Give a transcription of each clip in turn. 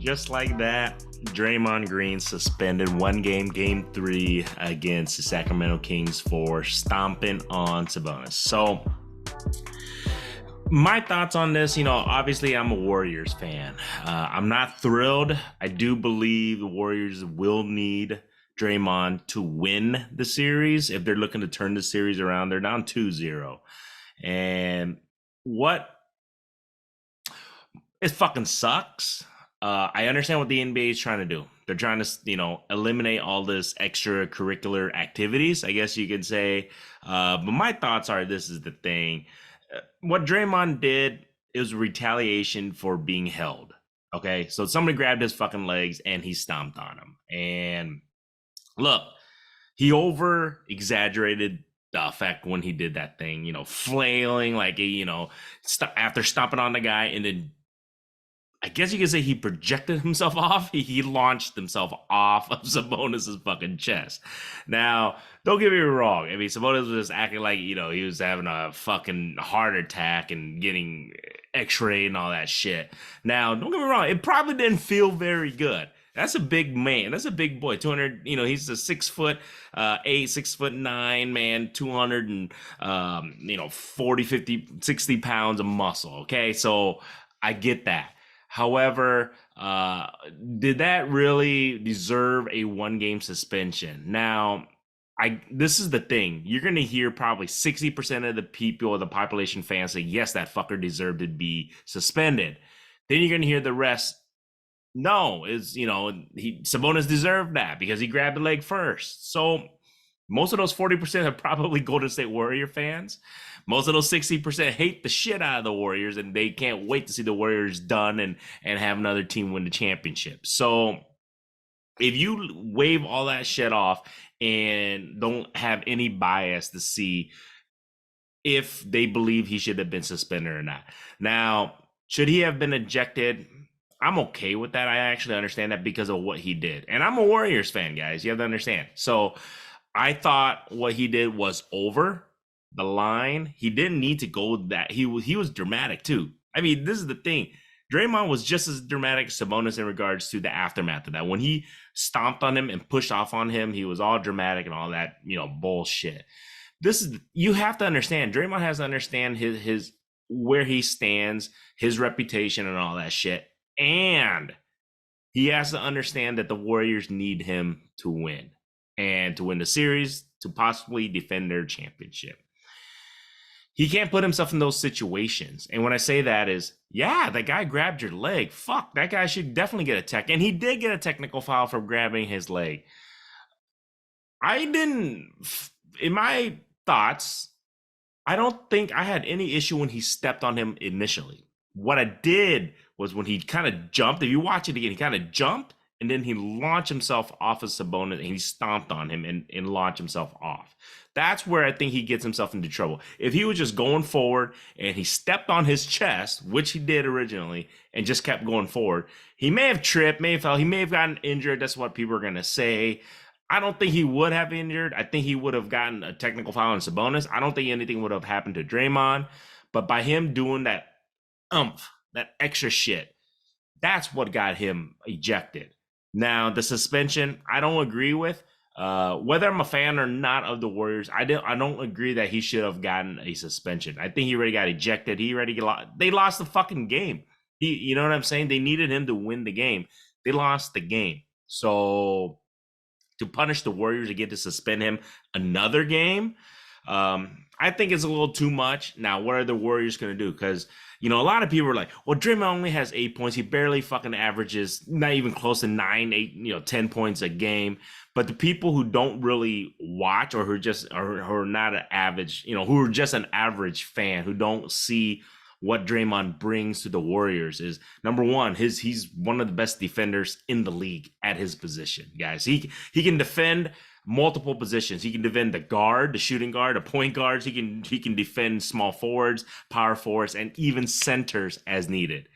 Just like that, Draymond Green suspended one game, game 3 against the Sacramento Kings for stomping on Sabonis. So, my thoughts on this, obviously I'm a Warriors fan. I'm not thrilled. I do believe the Warriors will need Draymond to win the series if they're looking to turn the series around. They're down 2-0. And it fucking sucks. I understand what the NBA is trying to do. They're trying to, eliminate all this extracurricular activities, I guess you could say. But my thoughts are, this is the thing. What Draymond did, it was retaliation for being held. Okay, so somebody grabbed his fucking legs and he stomped on him. And look, he over exaggerated the effect when he did that thing, flailing like after stomping on the guy, and then I guess you could say he projected himself off. He launched himself off of Sabonis' fucking chest. Now, don't get me wrong. I mean, Sabonis was just acting like, he was having a fucking heart attack and getting x-ray and all that shit. Now, don't get me wrong. It probably didn't feel very good. That's a big man. That's a big boy. 200, he's a 6'8", 6'9" man, 200 and, 40, 50, 60 pounds of muscle. Okay. So I get that. However, did that really deserve a one-game suspension? Now, this is the thing. You're going to hear probably 60% of the people, the population fans say, yes, that fucker deserved to be suspended. Then you're going to hear the rest, no, Sabonis deserved that because he grabbed the leg first. So most of those 40% are probably Golden State Warrior fans. Most of those 60% hate the shit out of the Warriors, and they can't wait to see the Warriors done and have another team win the championship. So if you wave all that shit off and don't have any bias to see if they believe he should have been suspended or not. Now, should he have been ejected? I'm okay with that. I actually understand that because of what he did. And I'm a Warriors fan, guys. You have to understand. So I thought what he did was over the line. He didn't need to go that. He was dramatic too. I mean, this is the thing. Draymond was just as dramatic as Sabonis in regards to the aftermath of that. When he stomped on him and pushed off on him, he was all dramatic and all that, bullshit. You have to understand. Draymond has to understand his where he stands, his reputation and all that shit. And he has to understand that the Warriors need him to win and to win the series, to possibly defend their championship. He can't put himself in those situations. And when I say that is, yeah, that guy grabbed your leg. Fuck, that guy should definitely get a tech. And he did get a technical foul for grabbing his leg. In my thoughts, I don't think I had any issue when he stepped on him initially. What I did was when he kind of jumped, if you watch it again, he kind of jumped and then he launched himself off of Sabonis and he stomped on him and launched himself off. That's where I think he gets himself into trouble. If he was just going forward and he stepped on his chest, which he did originally, and just kept going forward, he may have tripped, may have fell, he may have gotten injured. That's what people are going to say. I don't think he would have injured. I think he would have gotten a technical foul on Sabonis. I don't think anything would have happened to Draymond. But by him doing that that extra shit, that's what got him ejected. Now, the suspension, I don't agree with. Whether I'm a fan or not of the Warriors, I don't agree that he should have gotten a suspension. I think he already got ejected. They lost the fucking game. You know what I'm saying? They needed him to win the game. They lost the game. So to punish the Warriors and get to suspend him another game, I think it's a little too much. Now, what are the Warriors going to do? Because, a lot of people are like, well, Draymond only has 8 points. He barely fucking averages, not even close to 9, 8, 10 points a game. But the people who don't really watch or who are not an average, who are just an average fan, who don't see what Draymond brings to the Warriors is, number one, he's one of the best defenders in the league at his position, guys. He can defend multiple positions. He can defend the guard, the shooting guard, the point guards. He can defend small forwards, power forwards, and even centers as needed.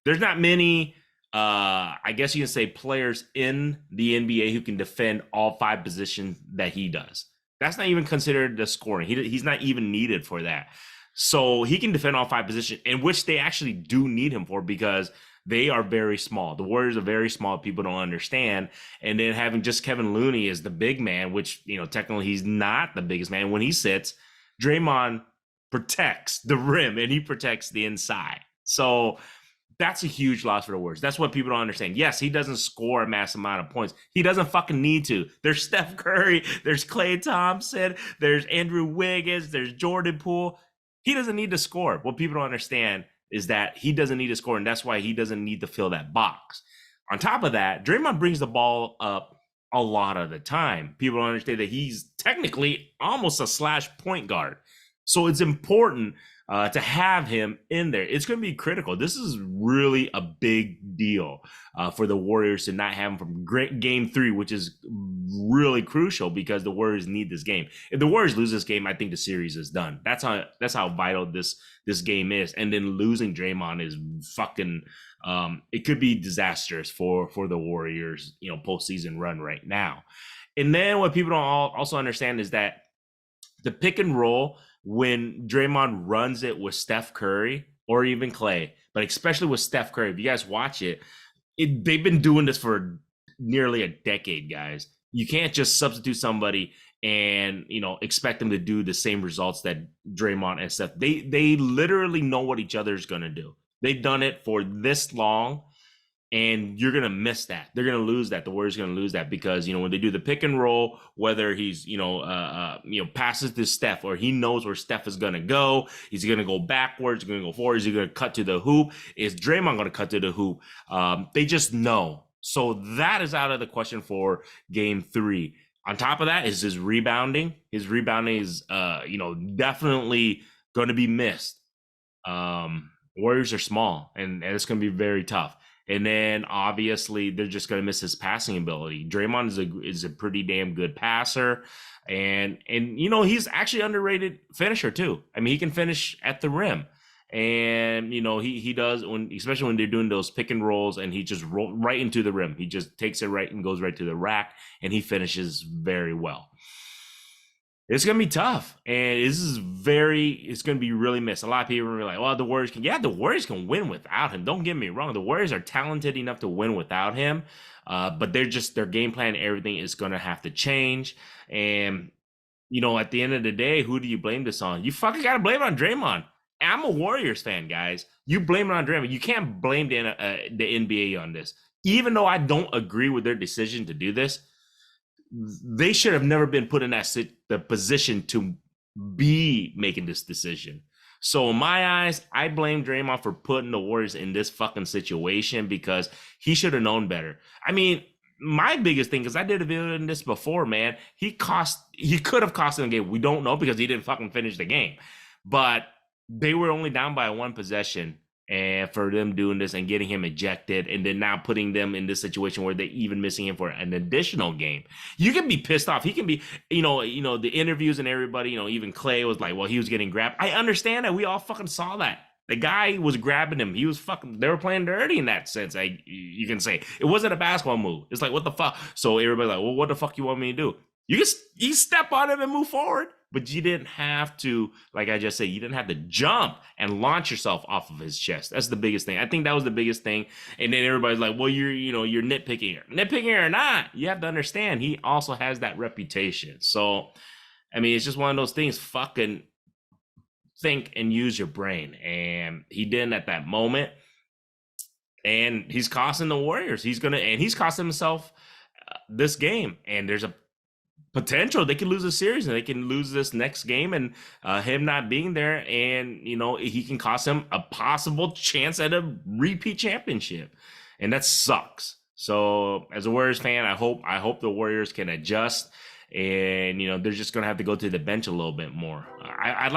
There's not many, I guess you can say, players in the NBA who can defend all 5 positions that he does. That's not even considered the scoring. He's not even needed for that. So he can defend all 5 positions, in which they actually do need him for, because They are very small. The Warriors are very small. People don't understand. And then having just Kevin Looney as the big man, which, technically he's not the biggest man. When he sits, Draymond protects the rim and he protects the inside. So that's a huge loss for the Warriors. That's what people don't understand. Yes, he doesn't score a massive amount of points. He doesn't fucking need to. There's Steph Curry, there's Klay Thompson, there's Andrew Wiggins, there's Jordan Poole. He doesn't need to score. What people don't understand is that he doesn't need to score, and that's why he doesn't need to fill that box. On top of that, Draymond brings the ball up a lot of the time. People don't understand that he's technically almost a slash point guard. So it's important to have him in there. It's going to be critical. This is really a big deal for the Warriors to not have him from game 3, which is really crucial because the Warriors need this game. If the Warriors lose this game, I think the series is done. That's how vital this game is. And then losing Draymond is fucking it could be disastrous for the Warriors, postseason run right now. And then what people don't also understand is that the pick and roll, when Draymond runs it with Steph Curry or even Klay, but especially with Steph Curry, if you guys watch it, they've been doing this for nearly a decade, guys. You can't just substitute somebody and, expect them to do the same results that Draymond and Steph. They literally know what each other's going to do. They've done it for this long. And you're going to miss that. They're going to lose that. The Warriors are going to lose that because, when they do the pick and roll, whether he's, passes to Steph or he knows where Steph is going to go, he's going to go backwards, he's going to go forward, is he going to cut to the hoop? Is Draymond going to cut to the hoop? They just know. So that is out of the question for game 3. On top of that is his rebounding. His rebounding is, definitely going to be missed. Warriors are small, and it's going to be very tough. And then obviously they're just going to miss his passing ability. Draymond is a pretty damn good passer, and he's actually underrated finisher too. I mean, he can finish at the rim, and he does especially when they're doing those pick and rolls, and he just roll right into the rim. He just takes it right and goes right to the rack, and he finishes very well. It's going to be tough, and it's going to be really missed. A lot of people are like, well, the Warriors can win without him. Don't get me wrong. The Warriors are talented enough to win without him, but their game plan, everything is going to have to change. And, at the end of the day, who do you blame this on? You fucking got to blame it on Draymond. I'm a Warriors fan, guys. You blame it on Draymond. You can't blame the NBA on this. Even though I don't agree with their decision to do this, they should have never been put in the position to be making this decision. So in my eyes, I blame Draymond for putting the Warriors in this fucking situation because he should have known better. I mean, my biggest thing, because I did a video on this before, man, he could have cost them the game. We don't know because he didn't fucking finish the game. But they were only down by 1 possession. And for them doing this and getting him ejected and then now putting them in this situation where they're even missing him for an additional game, you can be pissed off. He can be, the interviews and everybody, even Klay was like, well, he was getting grabbed. I understand that. We all fucking saw that. The guy was grabbing him. He was they were playing dirty in that sense. You can say it wasn't a basketball move. It's like, what the fuck? So everybody's like, well, what the fuck you want me to do? You step on him and move forward. But you didn't have to, like I just said, you didn't have to jump and launch yourself off of his chest. That's the biggest thing. I think that was the biggest thing. And then everybody's like, well, you're nitpicking. Nitpicking or not, you have to understand he also has that reputation. So, I mean, it's just one of those things. Fucking think and use your brain. And he didn't at that moment. And he's costing the Warriors. He's costing himself this game. And there's a potential they can lose a series and they can lose this next game, and him not being there, and he can cost him a possible chance at a repeat championship, and that sucks. So as a Warriors fan, I hope the Warriors can adjust, and they're just gonna have to go to the bench a little bit more. I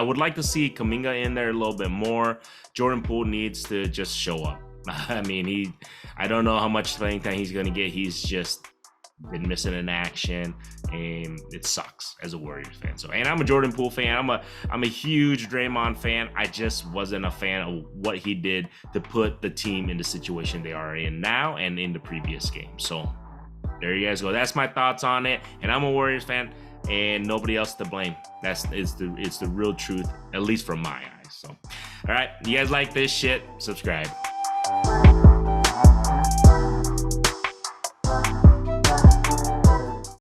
would like to see Kuminga in there a little bit more. Jordan Poole needs to just show up. I mean, I don't know how much playing time he's gonna get. He's just been missing in action, and it sucks as a Warriors fan. So, and I'm a Jordan Poole fan. I'm a huge Draymond fan. I just wasn't a fan of what he did to put the team in the situation they are in now and in the previous game. So there you guys go. That's my thoughts on it. And I'm a Warriors fan, and nobody else to blame. It's the real truth, at least from my eyes. So, all right, you guys like this shit? Subscribe.